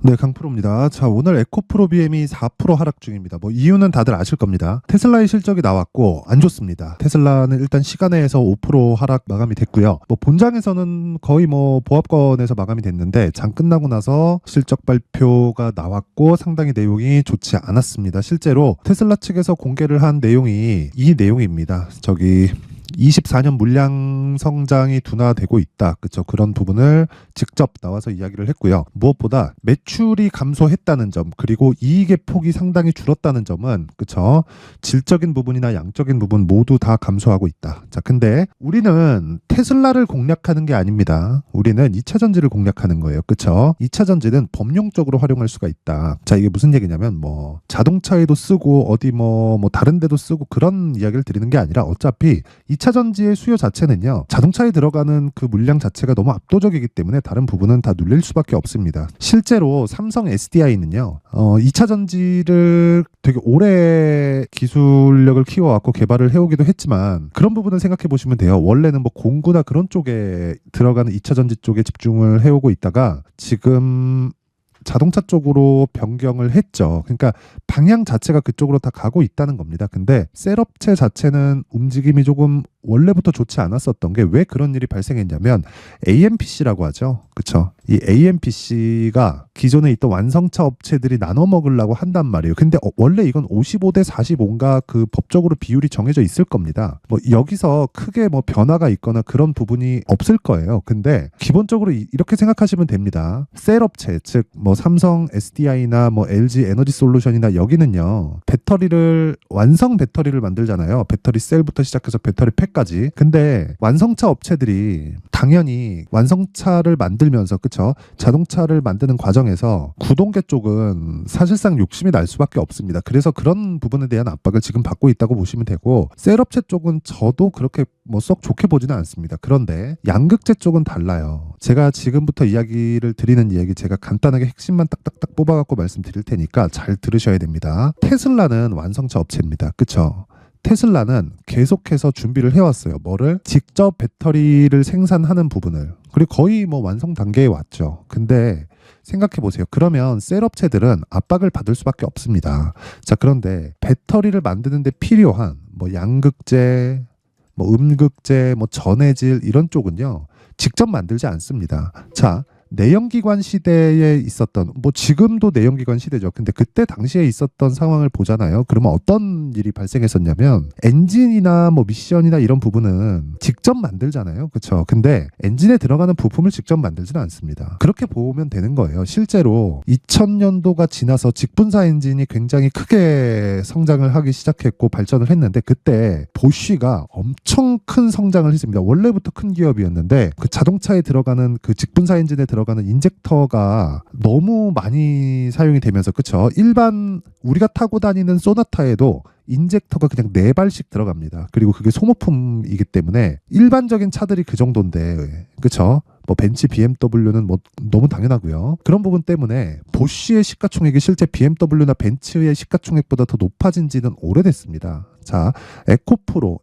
네, 강프로입니다. 자, 오늘 에코프로 BM이 4% 하락 중입니다. 뭐 이유는 다들 아실 겁니다. 테슬라의 실적이 나왔고 안 좋습니다. 테슬라는 일단 시간외에서 5% 하락 마감이 됐고요. 뭐 본장에서는 거의 뭐 보합권에서 마감이 됐는데 장 끝나고 나서 실적 발표가 나왔고 상당히 내용이 좋지 않았습니다. 실제로 테슬라 측에서 공개를 한 내용이 이 내용입니다. 24년 물량 성장이 둔화되고 있다. 그렇죠. 그런 부분을 직접 나와서 이야기를 했고요. 무엇보다 매출이 감소했다는 점, 그리고 이익의 폭이 상당히 줄었다는 점은 그렇죠. 질적인 부분이나 양적인 부분 모두 다 감소하고 있다. 자, 근데 우리는 테슬라를 공략하는 게 아닙니다. 우리는 2차 전지를 공략하는 거예요. 그렇죠. 2차 전지는 범용적으로 활용할 수가 있다. 자, 이게 무슨 얘기냐면 뭐 자동차에도 쓰고 어디 뭐 다른 데도 쓰고 그런 이야기를 드리는 게 아니라 어차피 2차 전지의 수요 자체는요, 자동차에 들어가는 그 물량 자체가 너무 압도적이기 때문에 다른 부분은 다 눌릴 수밖에 없습니다. 실제로 삼성 SDI는요, 2차 전지를 되게 오래 기술력을 키워왔고 개발을 해오기도 했지만 그런 부분을 생각해 보시면 돼요. 원래는 뭐 공구나 그런 쪽에 들어가는 2차 전지 쪽에 집중을 해오고 있다가 지금 자동차 쪽으로 변경을 했죠. 그러니까 방향 자체가 그쪽으로 다 가고 있다는 겁니다. 근데 셀업체 자체는 움직임이 조금 원래부터 좋지 않았었던 게 왜 그런 일이 발생했냐면 AMPC라고 하죠. 그렇죠. 이 AMPC가 기존에 있던 완성차 업체들이 나눠 먹으려고 한단 말이에요. 근데 원래 이건 55대 45인가 그 법적으로 비율이 정해져 있을 겁니다. 뭐 여기서 크게 뭐 변화가 있거나 그런 부분이 없을 거예요. 근데 기본적으로 이렇게 생각하시면 됩니다. 셀 업체, 즉 뭐 삼성 SDI나 뭐 LG 에너지 솔루션이나 여기는요. 완성 배터리를 만들잖아요. 배터리 셀부터 시작해서 배터리 팩까지. 근데 완성차 업체들이 당연히 완성차를 만들면서 그쵸? 자동차를 만드는 과정에서 구동계 쪽은 사실상 욕심이 날 수밖에 없습니다. 그래서 그런 부분에 대한 압박을 지금 받고 있다고 보시면 되고, 셀업체 쪽은 저도 그렇게 뭐 썩 좋게 보지는 않습니다. 그런데 양극재 쪽은 달라요. 제가 지금부터 이야기를 드리는 이야기 제가 간단하게 핵심만 딱딱딱 뽑아갖고 말씀드릴 테니까 잘 들으셔야 됩니다. 테슬라는 완성차 업체입니다. 그쵸? 테슬라는 계속해서 준비를 해왔어요. 뭐를? 직접 배터리를 생산하는 부분을. 그리고 거의 뭐 완성 단계에 왔죠. 근데 생각해 보세요. 그러면 셀업체들은 압박을 받을 수밖에 없습니다. 자, 그런데 배터리를 만드는데 필요한 뭐 양극재, 뭐 음극재, 뭐 전해질 이런 쪽은요. 직접 만들지 않습니다. 자, 내연기관 시대에 있었던, 뭐 지금도 내연기관 시대죠. 근데 그때 당시에 있었던 상황을 보잖아요. 그러면 어떤 일이 발생했었냐면 엔진이나 뭐 미션이나 이런 부분은 직접 만들잖아요. 그렇죠? 근데 엔진에 들어가는 부품을 직접 만들지는 않습니다. 그렇게 보면 되는 거예요. 실제로 2000년도가 지나서 직분사 엔진이 굉장히 크게 성장을 하기 시작했고 발전을 했는데 그때 보쉬가 엄청 큰 성장을 했습니다. 원래부터 큰 기업이었는데 그 자동차에 들어가는 그 직분사 엔진에 들어가는 인젝터가 너무 많이 사용이 되면서 그쵸? 일반 우리가 타고 다니는 소나타에도 인젝터가 그냥 4발씩 들어갑니다. 그리고 그게 소모품이기 때문에 일반적인 차들이 그 정도인데 그쵸? 뭐 벤츠 BMW는 뭐 너무 당연하고요. 그런 부분 때문에 보쉬의 시가총액이 실제 BMW나 벤츠의 시가총액보다 더 높아진 지는 오래됐습니다. 자, 에코프로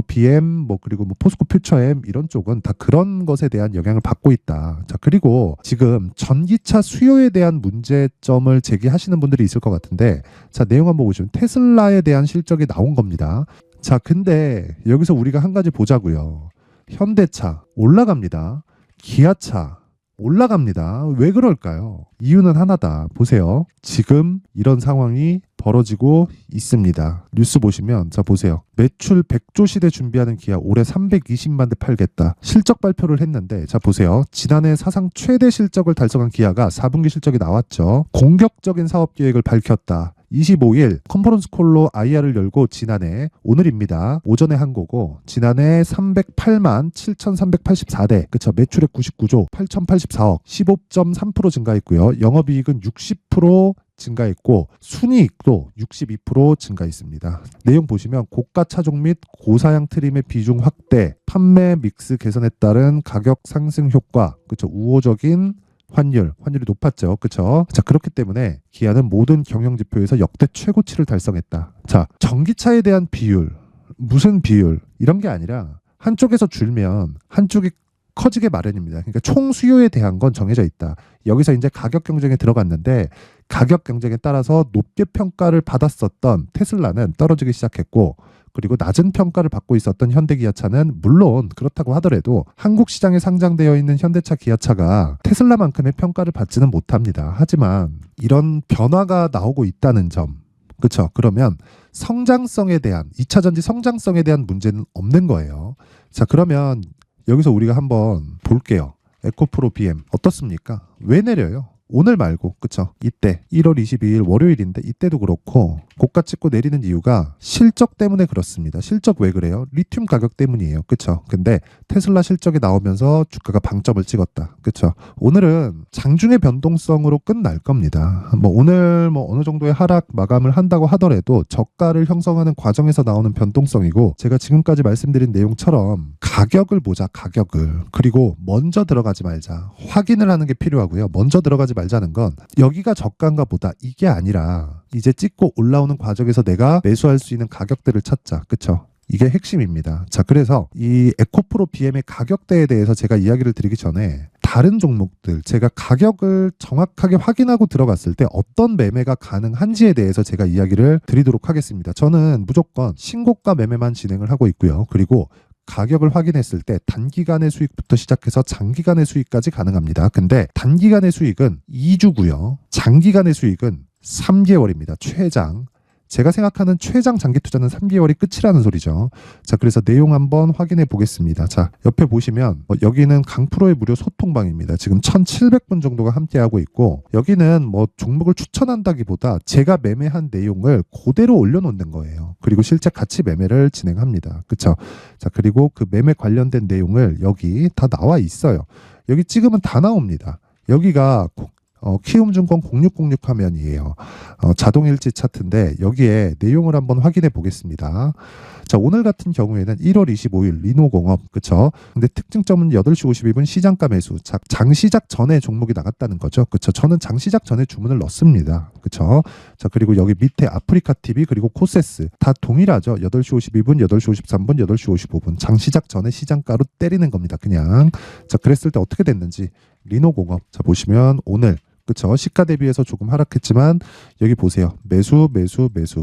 BM 뭐 그리고 뭐 포스코 퓨처엠 이런 쪽은 다 그런 것에 대한 영향을 받고 있다. 자, 그리고 지금 전기차 수요에 대한 문제점을 제기하시는 분들이 있을 것 같은데 자, 내용 한번 보시면 테슬라에 대한 실적이 나온 겁니다. 자, 근데 여기서 우리가 한 가지 보자고요. 현대차 올라갑니다. 기아차 올라갑니다. 왜 그럴까요? 이유는 하나다. 보세요. 지금 이런 상황이 벌어지고 있습니다. 뉴스 보시면 자 보세요. 매출 100조 시대 준비하는 기아 올해 320만 대 팔겠다. 실적 발표를 했는데 자 보세요. 지난해 사상 최대 실적을 달성한 기아가 4분기 실적이 나왔죠. 공격적인 사업 계획을 밝혔다. 25일 컨퍼런스 콜로 IR을 열고 지난해 오늘입니다. 오전에 한 거고 지난해 308만 7,384대 그쵸 매출액 99조 8,084억 15.3% 증가했고요. 영업이익은 60% 증가했고 순이익도 62% 증가했습니다. 내용 보시면 고가 차종 및 고사양 트림의 비중 확대, 판매 믹스 개선에 따른 가격 상승 효과, 그쵸 우호적인 환율이 높았죠. 그쵸? 자, 그렇기 때문에 기아는 모든 경영 지표에서 역대 최고치를 달성했다. 자, 전기차에 대한 비율, 무슨 비율 이런 게 아니라 한쪽에서 줄면 한쪽이 커지게 마련입니다. 그러니까 총 수요에 대한 건 정해져 있다. 여기서 이제 가격 경쟁에 들어갔는데 가격 경쟁에 따라서 높게 평가를 받았었던 테슬라는 떨어지기 시작했고, 그리고 낮은 평가를 받고 있었던 현대기아차는 물론 그렇다고 하더라도 한국 시장에 상장되어 있는 현대차, 기아차가 테슬라만큼의 평가를 받지는 못합니다. 하지만 이런 변화가 나오고 있다는 점, 그렇죠? 그러면 성장성에 대한 2차 전지 성장성에 대한 문제는 없는 거예요. 자, 그러면 여기서 우리가 한번 볼게요. 에코프로 BM 어떻습니까? 왜 내려요? 오늘 말고, 그쵸? 이때 1월 22일 월요일인데 이때도 그렇고 고가 찍고 내리는 이유가 실적 때문에 그렇습니다. 실적 왜 그래요? 리튬 가격 때문이에요. 그쵸? 근데 테슬라 실적이 나오면서 주가가 방점을 찍었다. 그쵸? 오늘은 장중의 변동성으로 끝날 겁니다. 오늘 어느 정도의 하락 마감을 한다고 하더라도 저가를 형성하는 과정에서 나오는 변동성이고, 제가 지금까지 말씀드린 내용처럼 가격을 보자, 가격을. 그리고 먼저 들어가지 말자. 확인을 하는 게 필요하고요. 먼저 들어가지 말자는 건 여기가 저가인가 보다, 이게 아니라 이제 찍고 올라오는 과정에서 내가 매수할 수 있는 가격대를 찾자. 그쵸? 이게 핵심입니다. 자, 그래서 이 에코프로 BM의 가격대에 대해서 제가 이야기를 드리기 전에 다른 종목들, 제가 가격을 정확하게 확인하고 들어갔을 때 어떤 매매가 가능한지에 대해서 제가 이야기를 드리도록 하겠습니다. 저는 무조건 신고가 매매만 진행을 하고 있고요. 그리고 가격을 확인했을 때 단기간의 수익부터 시작해서 장기간의 수익까지 가능합니다. 근데 단기간의 수익은 2주고요. 장기간의 수익은 3개월입니다. 최장. 제가 생각하는 최장 장기 투자는 3개월이 끝이라는 소리죠. 자, 그래서 내용 한번 확인해 보겠습니다. 자, 옆에 보시면 여기는 강프로의 무료 소통방입니다. 지금 1,700분 정도가 함께하고 있고, 여기는 종목을 추천한다기보다 제가 매매한 내용을 그대로 올려놓는 거예요. 그리고 실제 같이 매매를 진행합니다. 그쵸? 자, 그리고 그 매매 관련된 내용을 여기 다 나와 있어요. 여기 찍으면 다 나옵니다. 여기가 키움증권 0606 화면이에요. 자동일지 차트인데 여기에 내용을 한번 확인해 보겠습니다. 자, 오늘 같은 경우에는 1월 25일 리노공업, 그쵸? 근데 특징점은 8시 52분 시장가 매수. 장 시작 전에 종목이 나갔다는 거죠. 그쵸? 저는 장 시작 전에 주문을 넣습니다. 그쵸? 자, 그리고 여기 밑에 아프리카 TV 그리고 코세스 다 동일하죠. 8시 52분, 8시 53분, 8시 55분. 장 시작 전에 시장가로 때리는 겁니다. 그냥. 자, 그랬을 때 어떻게 됐는지 리노공업. 자, 보시면 오늘, 그쵸? 시가 대비해서 조금 하락했지만 여기 보세요. 매수.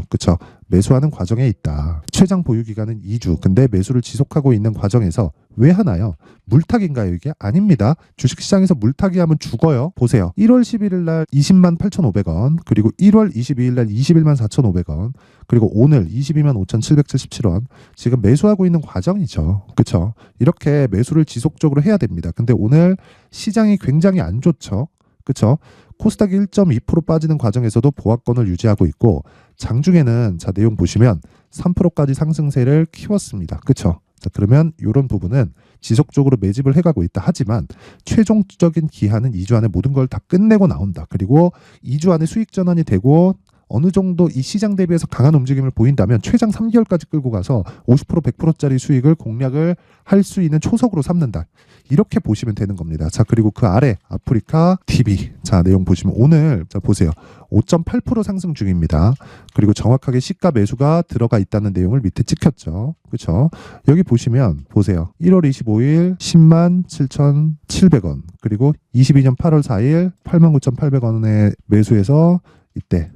그쵸? 매수하는 과정에 있다. 최장 보유 기간은 2주. 근데 매수를 지속하고 있는 과정에서 왜 하나요? 물타기인가요, 이게? 아닙니다. 주식시장에서 물타기 하면 죽어요. 보세요. 1월 11일 날 20만 8,500원, 그리고 1월 22일 날 21만 4,500원, 그리고 오늘 22만 5,777원. 지금 매수하고 있는 과정이죠. 그쵸? 이렇게 매수를 지속적으로 해야 됩니다. 근데 오늘 시장이 굉장히 안 좋죠. 그쵸? 코스닥이 1.2% 빠지는 과정에서도 보합권을 유지하고 있고, 장중에는 자, 내용 보시면 3%까지 상승세를 키웠습니다. 그쵸? 자, 그러면 이런 부분은 지속적으로 매집을 해가고 있다. 하지만 최종적인 기한은 2주 안에 모든 걸 다 끝내고 나온다. 그리고 2주 안에 수익 전환이 되고 어느 정도 이 시장 대비해서 강한 움직임을 보인다면 최장 3개월까지 끌고 가서 50% 100%짜리 수익을 공략을 할 수 있는 초석으로 삼는다. 이렇게 보시면 되는 겁니다. 자, 그리고 그 아래 아프리카 TV. 자, 내용 보시면 오늘 자, 보세요. 5.8% 상승 중입니다. 그리고 정확하게 시가 매수가 들어가 있다는 내용을 밑에 찍혔죠. 그렇죠? 여기 보시면 보세요. 1월 25일 10만 7,700원. 그리고 22년 8월 4일 89,800원에 매수해서 이때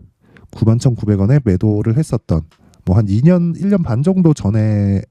91,900원에 매도를 했었던 한 2년, 1년 반 정도 전에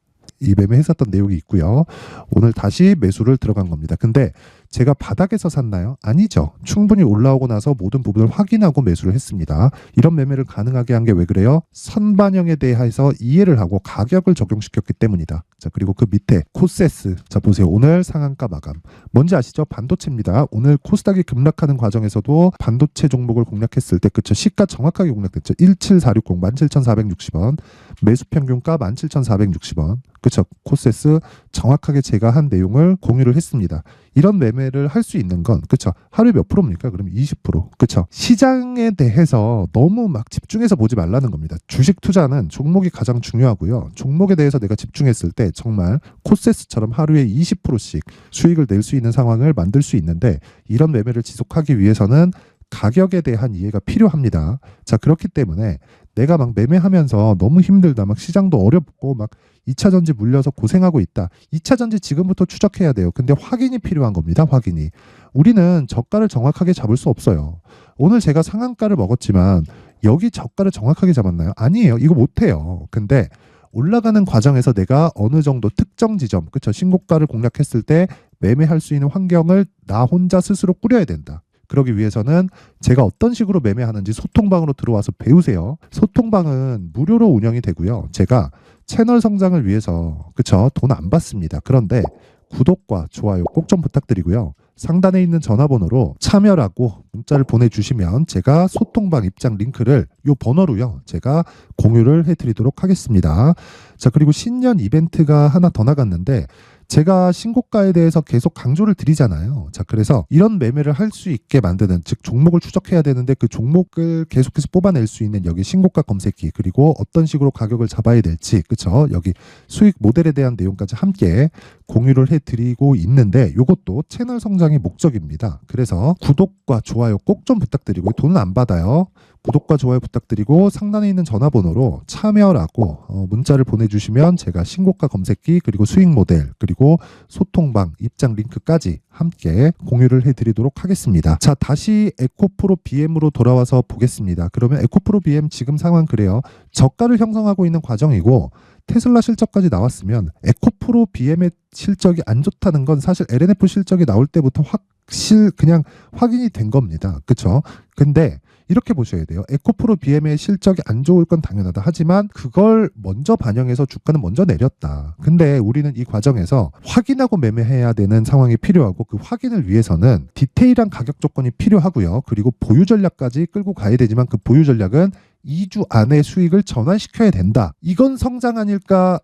이 매매했었던 내용이 있고요. 오늘 다시 매수를 들어간 겁니다. 근데 제가 바닥에서 샀나요? 아니죠. 충분히 올라오고 나서 모든 부분을 확인하고 매수를 했습니다. 이런 매매를 가능하게 한 게 왜 그래요? 선반영에 대해서 이해를 하고 가격을 적용시켰기 때문이다. 자, 그리고 그 밑에 코세스. 자, 보세요. 오늘 상한가 마감. 뭔지 아시죠? 반도체입니다. 오늘 코스닥이 급락하는 과정에서도 반도체 종목을 공략했을 때, 그쵸? 시가 정확하게 공략됐죠. 17460, 17,460원. 매수 평균가 17,460원. 그쵸? 코세스 정확하게 제가 한 내용을 공유를 했습니다. 이런 매매를 할 수 있는 건, 그쵸? 하루에 몇 프로입니까? 그럼 20%. 그쵸? 시장에 대해서 너무 막 집중해서 보지 말라는 겁니다. 주식 투자는 종목이 가장 중요하고요. 종목에 대해서 내가 집중했을 때 정말 코세스처럼 하루에 20%씩 수익을 낼 수 있는 상황을 만들 수 있는데, 이런 매매를 지속하기 위해서는 가격에 대한 이해가 필요합니다. 자, 그렇기 때문에 내가 막 매매하면서 너무 힘들다, 막 시장도 어렵고 막 2차 전지 물려서 고생하고 있다. 2차 전지 지금부터 추적해야 돼요. 근데 확인이 필요한 겁니다. 확인이. 우리는 저가를 정확하게 잡을 수 없어요. 오늘 제가 상한가를 먹었지만 여기 저가를 정확하게 잡았나요? 아니에요. 이거 못해요. 근데 올라가는 과정에서 내가 어느 정도 특정 지점, 그쵸? 신고가를 공략했을 때 매매할 수 있는 환경을 나 혼자 스스로 꾸려야 된다. 그러기 위해서는 제가 어떤 식으로 매매하는지 소통방으로 들어와서 배우세요. 소통방은 무료로 운영이 되고요. 제가 채널 성장을 위해서, 그쵸? 돈 안 받습니다. 그런데 구독과 좋아요 꼭 좀 부탁드리고요. 상단에 있는 전화번호로 참여라고 문자를 보내주시면 제가 소통방 입장 링크를 요 번호로요, 제가 공유를 해드리도록 하겠습니다. 자, 그리고 신년 이벤트가 하나 더 나갔는데 제가 신고가에 대해서 계속 강조를 드리잖아요. 자, 그래서 이런 매매를 할 수 있게 만드는, 즉 종목을 추적해야 되는데 그 종목을 계속해서 뽑아낼 수 있는 여기 신고가 검색기, 그리고 어떤 식으로 가격을 잡아야 될지, 그쵸? 여기 수익 모델에 대한 내용까지 함께 공유를 해드리고 있는데 이것도 채널 성장의 목적입니다. 그래서 구독과 좋아요 꼭 좀 부탁드리고, 돈은 안 받아요. 구독과 좋아요 부탁드리고 상단에 있는 전화번호로 참여라고 문자를 보내주시면 제가 신고가 검색기, 그리고 수익 모델, 그리고 소통방 입장 링크까지 함께 공유를 해드리도록 하겠습니다. 자, 다시 에코프로 BM으로 돌아와서 보겠습니다. 그러면 에코프로 BM 지금 상황 그래요. 저가를 형성하고 있는 과정이고 테슬라 실적까지 나왔으면 에코프로 BM의 실적이 안 좋다는 건 사실 LNF 실적이 나올 때부터 그냥 확인이 된 겁니다. 그쵸? 근데 이렇게 보셔야 돼요. 에코프로 BM의 실적이 안 좋을 건 당연하다. 하지만 그걸 먼저 반영해서 주가는 먼저 내렸다. 근데 우리는 이 과정에서 확인하고 매매해야 되는 상황이 필요하고, 그 확인을 위해서는 디테일한 가격 조건이 필요하고요. 그리고 보유 전략까지 끌고 가야 되지만 그 보유 전략은 2주 안에 수익을 전환시켜야 된다. 이건 성장 아닐까?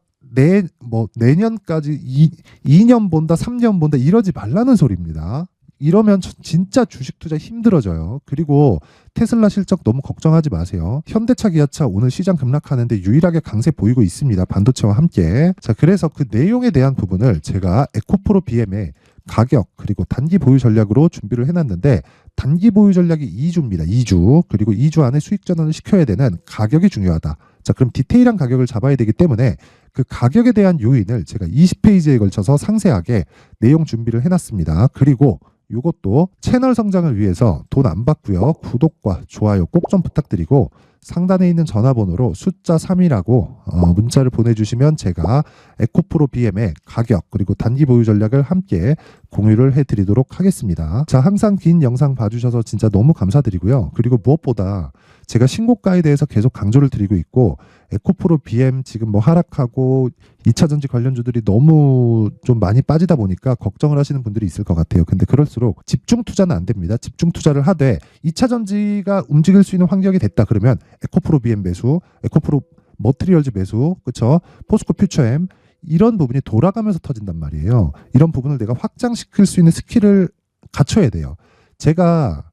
내년까지 2년 본다, 3년 본다 이러지 말라는 소리입니다. 이러면 진짜 주식 투자 힘들어져요. 그리고 테슬라 실적 너무 걱정하지 마세요. 현대차, 기아차 오늘 시장 급락하는데 유일하게 강세 보이고 있습니다. 반도체와 함께. 자, 그래서 그 내용에 대한 부분을 제가 에코프로 BM의 가격, 그리고 단기 보유 전략으로 준비를 해놨는데, 단기 보유 전략이 2주입니다. 2주. 그리고 2주 안에 수익 전환을 시켜야 되는 가격이 중요하다. 자, 그럼 디테일한 가격을 잡아야 되기 때문에 그 가격에 대한 요인을 제가 20페이지에 걸쳐서 상세하게 내용 준비를 해놨습니다. 그리고 이것도 채널 성장을 위해서 돈 안 받고요. 구독과 좋아요 꼭 좀 부탁드리고 상단에 있는 전화번호로 숫자 3이라고 문자를 보내주시면 제가 에코프로 BM의 가격, 그리고 단기 보유 전략을 함께 공유를 해드리도록 하겠습니다. 자, 항상 긴 영상 봐주셔서 진짜 너무 감사드리고요. 그리고 무엇보다 제가 신고가에 대해서 계속 강조를 드리고 있고, 에코프로 BM 지금 뭐 하락하고 2차 전지 관련주들이 너무 좀 많이 빠지다 보니까 걱정을 하시는 분들이 있을 것 같아요. 근데 그럴수록 집중 투자는 안 됩니다. 집중 투자를 하되 2차 전지가 움직일 수 있는 환경이 됐다 그러면 에코프로 BM 매수, 에코프로 머트리얼즈 매수, 그쵸? 포스코 퓨처엠, 이런 부분이 돌아가면서 터진단 말이에요. 이런 부분을 내가 확장시킬 수 있는 스킬을 갖춰야 돼요. 제가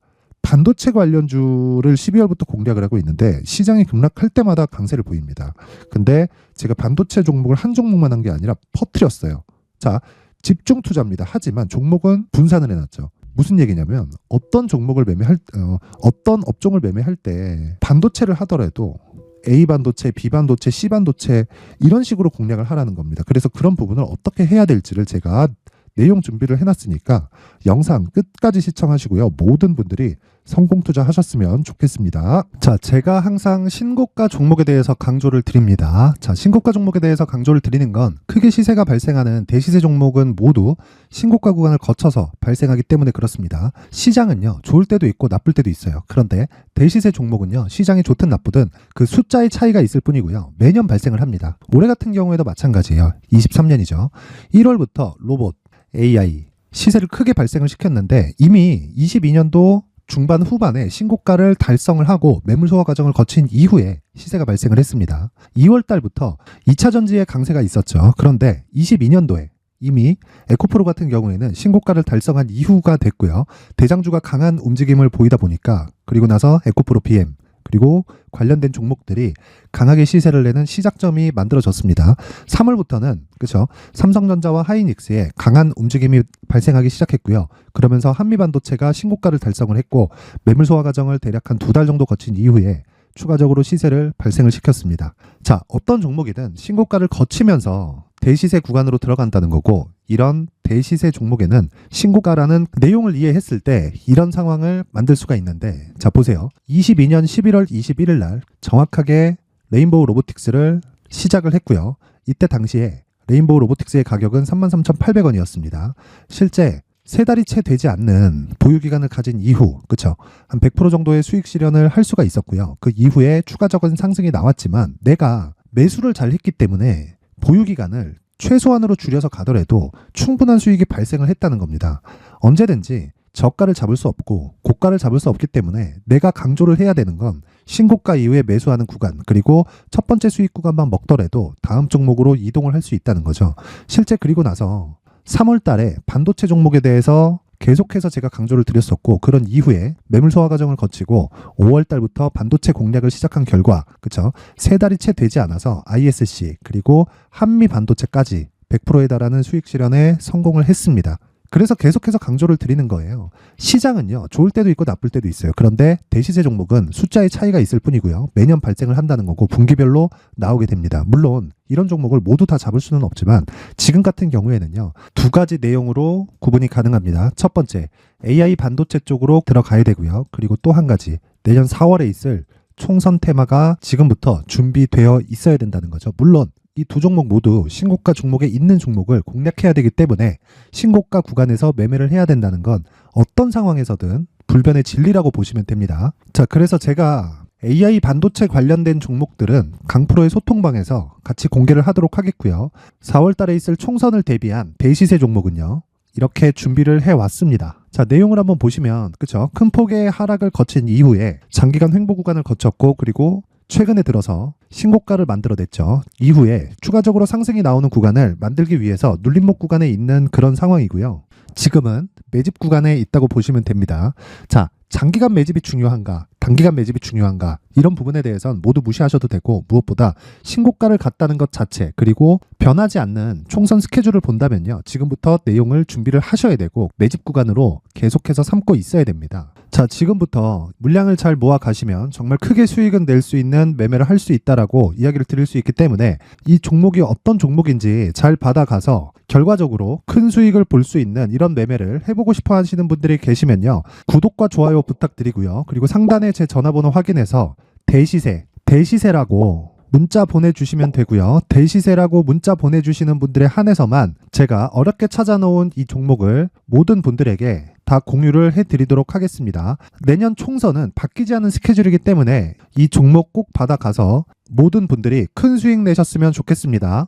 반도체 관련주를 12월부터 공략을 하고 있는데 시장이 급락할 때마다 강세를 보입니다. 근데 제가 반도체 종목을 한 종목만 한 게 아니라 퍼뜨렸어요. 자, 집중 투자입니다. 하지만 종목은 분산을 해놨죠. 무슨 얘기냐면 어떤 업종을 매매할 때 반도체를 하더라도 A 반도체, B 반도체, C 반도체 이런 식으로 공략을 하라는 겁니다. 그래서 그런 부분을 어떻게 해야 될지를 제가 내용 준비를 해놨으니까 영상 끝까지 시청하시고요. 모든 분들이 성공 투자하셨으면 좋겠습니다. 자, 제가 항상 신고가 종목에 대해서 강조를 드립니다. 자, 신고가 종목에 대해서 강조를 드리는 건 크게 시세가 발생하는 대시세 종목은 모두 신고가 구간을 거쳐서 발생하기 때문에 그렇습니다. 시장은요, 좋을 때도 있고 나쁠 때도 있어요. 그런데 대시세 종목은요, 시장이 좋든 나쁘든 그 숫자의 차이가 있을 뿐이고요. 매년 발생을 합니다. 올해 같은 경우에도 마찬가지예요. 23년이죠. 1월부터 로봇, AI 시세를 크게 발생을 시켰는데 이미 22년도 중반 후반에 신고가를 달성을 하고 매물 소화 과정을 거친 이후에 시세가 발생을 했습니다. 2월 달부터 2차 전지의 강세가 있었죠. 그런데 22년도에 이미 에코프로 같은 경우에는 신고가를 달성한 이후가 됐고요. 대장주가 강한 움직임을 보이다 보니까, 그리고 나서 에코프로 BM 그리고 관련된 종목들이 강하게 시세를 내는 시작점이 만들어졌습니다. 3월부터는 그렇죠. 삼성전자와 하이닉스의 강한 움직임이 발생하기 시작했고요. 그러면서 한미반도체가 신고가를 달성을 했고 매물 소화 과정을 대략 한 2달 정도 거친 이후에 추가적으로 시세를 발생을 시켰습니다. 자, 어떤 종목이든 신고가를 거치면서 대시세 구간으로 들어간다는 거고, 이런 대시세 종목에는 신고가라는 내용을 이해했을 때 이런 상황을 만들 수가 있는데, 자 보세요. 22년 11월 21일 날 정확하게 레인보우 로보틱스를 시작을 했고요. 이때 당시에 레인보우 로보틱스의 가격은 33,800원이었습니다. 실제 3달이 채 되지 않는 보유기간을 가진 이후, 그쵸? 한 100% 정도의 수익 실현을 할 수가 있었고요. 그 이후에 추가적인 상승이 나왔지만 내가 매수를 잘 했기 때문에 보유기간을 최소한으로 줄여서 가더라도 충분한 수익이 발생을 했다는 겁니다. 언제든지 저가를 잡을 수 없고 고가를 잡을 수 없기 때문에 내가 강조를 해야 되는 건 신고가 이후에 매수하는 구간, 그리고 첫 번째 수익 구간만 먹더라도 다음 종목으로 이동을 할 수 있다는 거죠. 실제 그리고 나서 3월 달에 반도체 종목에 대해서 계속해서 제가 강조를 드렸었고, 그런 이후에 매물 소화 과정을 거치고 5월 달부터 반도체 공략을 시작한 결과, 그쵸? 3달이 채 되지 않아서 ISC 그리고 한미 반도체까지 100%에 달하는 수익 실현에 성공을 했습니다. 그래서 계속해서 강조를 드리는 거예요. 시장은요, 좋을 때도 있고 나쁠 때도 있어요. 그런데 대시세 종목은 숫자의 차이가 있을 뿐이고요. 매년 발생을 한다는 거고 분기별로 나오게 됩니다. 물론 이런 종목을 모두 다 잡을 수는 없지만 지금 같은 경우에는요, 두 가지 내용으로 구분이 가능합니다. 첫 번째, AI 반도체 쪽으로 들어가야 되고요. 그리고 또 한 가지, 내년 4월에 있을 총선 테마가 지금부터 준비되어 있어야 된다는 거죠. 물론 이 두 종목 모두 신고가 종목에 있는 종목을 공략해야 되기 때문에 신고가 구간에서 매매를 해야 된다는 건 어떤 상황에서든 불변의 진리라고 보시면 됩니다. 자, 그래서 제가 AI 반도체 관련된 종목들은 강프로의 소통방에서 같이 공개를 하도록 하겠고요. 4월 달에 있을 총선을 대비한 대시세 종목은요, 이렇게 준비를 해왔습니다. 자, 내용을 한번 보시면, 그쵸? 큰 폭의 하락을 거친 이후에 장기간 횡보 구간을 거쳤고, 그리고 최근에 들어서 신고가를 만들어냈죠. 이후에 추가적으로 상승이 나오는 구간을 만들기 위해서 눌림목 구간에 있는 그런 상황이고요. 지금은 매집 구간에 있다고 보시면 됩니다. 자, 장기간 매집이 중요한가, 단기간 매집이 중요한가, 이런 부분에 대해서는 모두 무시하셔도 되고, 무엇보다 신고가를 갔다는 것 자체, 그리고 변하지 않는 총선 스케줄을 본다면요, 지금부터 내용을 준비를 하셔야 되고 매집 구간으로 계속해서 삼고 있어야 됩니다. 자, 지금부터 물량을 잘 모아 가시면 정말 크게 수익은 낼 수 있는 매매를 할 수 있다라고 이야기를 드릴 수 있기 때문에 이 종목이 어떤 종목인지 잘 받아가서 결과적으로 큰 수익을 볼 수 있는 이런 매매를 해보고 싶어 하시는 분들이 계시면요, 구독과 좋아요 부탁드리고요. 그리고 상단에 제 전화번호 확인해서 대시세라고 문자 보내주시면 되고요. 대시세라고 문자 보내주시는 분들에 한해서만 제가 어렵게 찾아놓은 이 종목을 모든 분들에게 다 공유를 해드리도록 하겠습니다. 내년 총선은 바뀌지 않은 스케줄이기 때문에 이 종목 꼭 받아가서 모든 분들이 큰 수익 내셨으면 좋겠습니다.